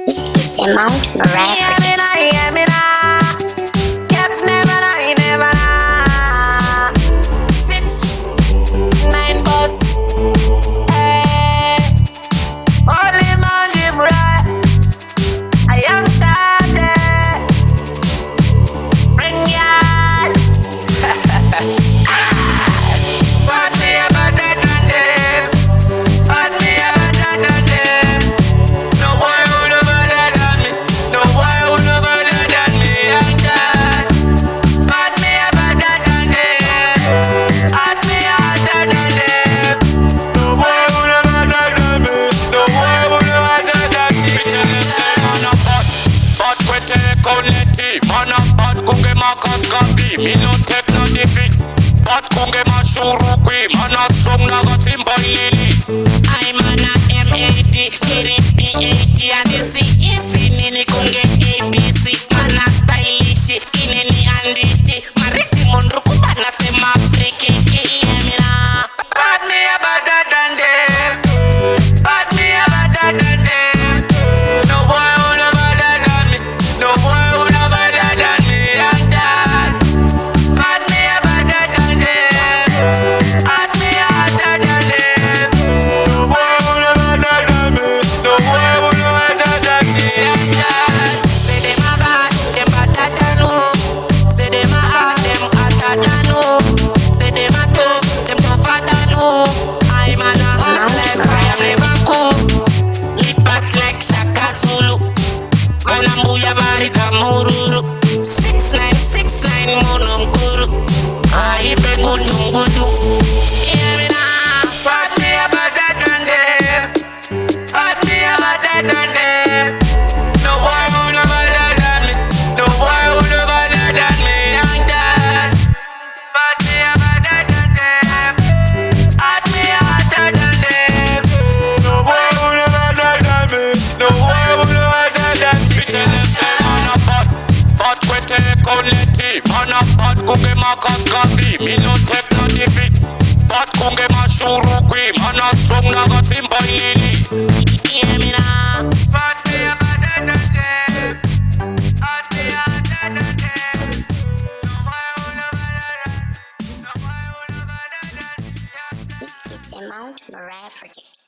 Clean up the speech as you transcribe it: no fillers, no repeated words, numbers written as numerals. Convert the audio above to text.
This is the Mount Moriah project. Cats never lie, never lie. 6, 9 bus. Hey, only Mount Moriah. A young tate. Bring yard. But me a better than them. But me a better than them. No boy who no better than me. No boy who no better than me. I'm done. But me a better than them. But me a better than them. No boy who no better than me. No boy who no better than me. Me tell you say man a but we take on it. Man a bad kunge Marcus Garvey. Me no take no defeat. But kunge mashuru kwi. Man a strong naga simba lili. I'm an M80, getting P80 and you see easy nini kunge ABC. Mana stylish, ineni anditi. Mariti mundu kubana sema freaky yemina. But me a better than them. But me a better than them. No boy who no better than me. No boy who no better than me. I'm done. But me a better than them. But me a better than them. No boy who no better than me. No boy who no better than me. I'm done. Say them a bad, them better than who. Say them a hard, them hotter than who. Say them a tough, them tougher than who. I'm an a hot like fire, never cool. Lip back like Shaka Zulu. Manambuya barita mururu. 6969 mununguru. Aibe gundu. Hear me now. But me a better than them. But me a better than them. No boy who no better than me. No boy who no better than me. I'm done. But me a better than them. But me a better than them. No boy who no better than me. No boy who no better than me. Me tell you say man a but we take on it. Man a bad kunge Marcus Garvey. Me no take no defeat. But kunge mashuru kwi. Man a strong naga simba lili. Hear me now. But me a better than them. But me a better than them. No boy who no better than. No boy who no better than. This is the Mount Moriah project.